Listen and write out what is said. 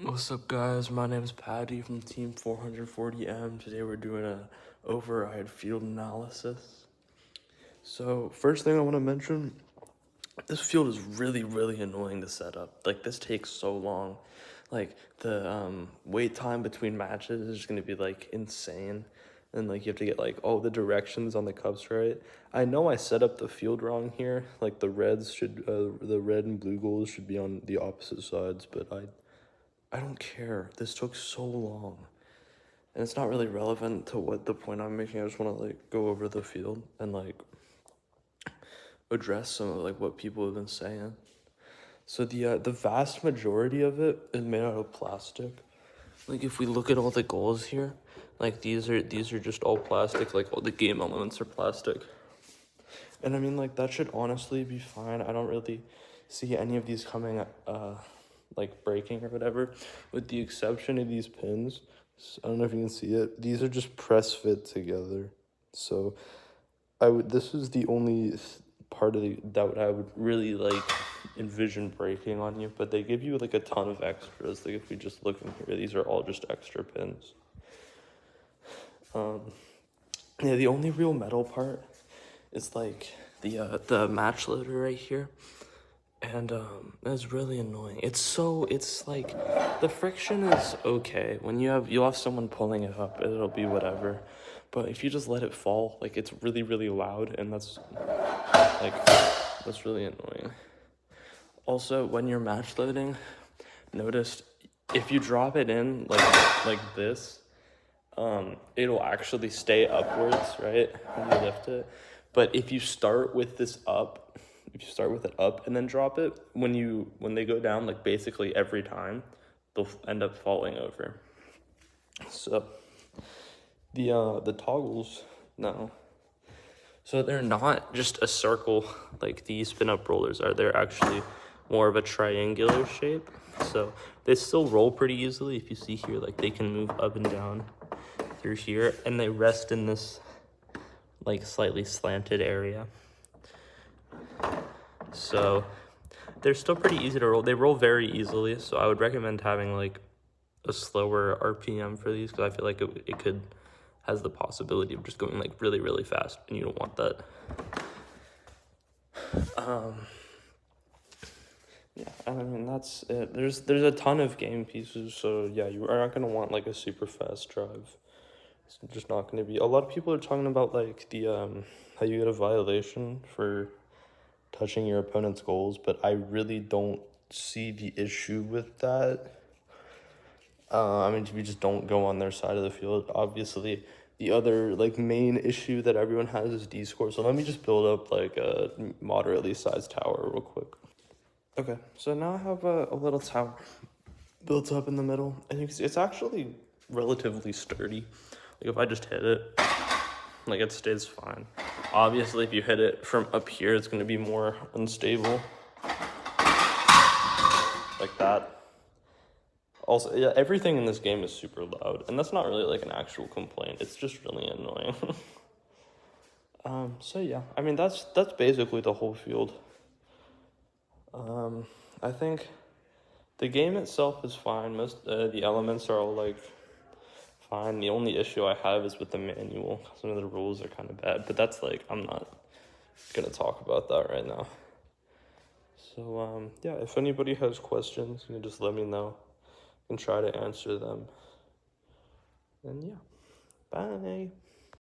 What's up, guys? My name is Patty from Team 440M. Today we're doing a override field analysis. So first thing I want to mention, this field is really annoying to set up. Like, this takes so long. Like, the wait time between matches is going to be like insane, and like you have to get like all the directions on the cups right. I know I set up the field wrong here. Like, the red and blue goals should be on the opposite sides, but I don't care. This took so long. And it's not really relevant to what the point I'm making. I just want to like go over the field and like address some of like what people have been saying. So the vast majority of it is made out of plastic. Like, if we look at all the goals here, like these are just all plastic. Like, all the game elements are plastic. And I mean, like, that should honestly be fine. I don't really see any of these coming like breaking or whatever, with the exception of these pins. I don't know if you can see it. These are just press fit together. So this is the only part of that I would really like envision breaking on you, but they give you like a ton of extras. Like, if we just look in here, these are all just extra pins. Yeah, the only real metal part is like the match loader right here. And it's really annoying. It's like the friction is okay. When you'll have someone pulling it up, it'll be whatever. But if you just let it fall, like, it's really loud, and that's really annoying. Also, when you're match loading, notice if you drop it in like this, it'll actually stay upwards, right, when you lift it. But if you start with this up, if you start with it up and then drop it, when they go down, like, basically every time, they'll end up falling over. So the toggles now, so they're not just a circle like these spin up rollers are. They're actually more of a triangular shape. So they still roll pretty easily. If you see here, like, they can move up and down through here, and they rest in this like slightly slanted area. So they're still pretty easy to roll. They roll very easily, so I would recommend having like a slower RPM for these, because I feel like it has the possibility of just going like really fast, and you don't want that. Yeah, I mean, that's it. There's a ton of game pieces, so yeah, you are not gonna want like a super fast drive. It's just not gonna be. A lot of people are talking about like the how you get a violation for touching your opponent's goals, but I really don't see the issue with that. I mean, we just don't go on their side of the field. Obviously, the other like main issue that everyone has is D-score. So let me just build up like a moderately sized tower real quick. Okay, so now I have a little tower built up in the middle, and you can see it's actually relatively sturdy. Like, if I just hit it, like, it stays fine. Obviously, if you hit it from up here, it's going to be more unstable. Like that. Also, yeah, everything in this game is super loud, and that's not really like an actual complaint. It's just really annoying. So yeah, I mean, that's basically the whole field. I think the game itself is fine. Most the elements are all like fine. The only issue I have is with the manual. Some of the rules are kind of bad, but that's like, I'm not gonna talk about that right now. So yeah, if anybody has questions, you can just let me know and try to answer them. And yeah, bye.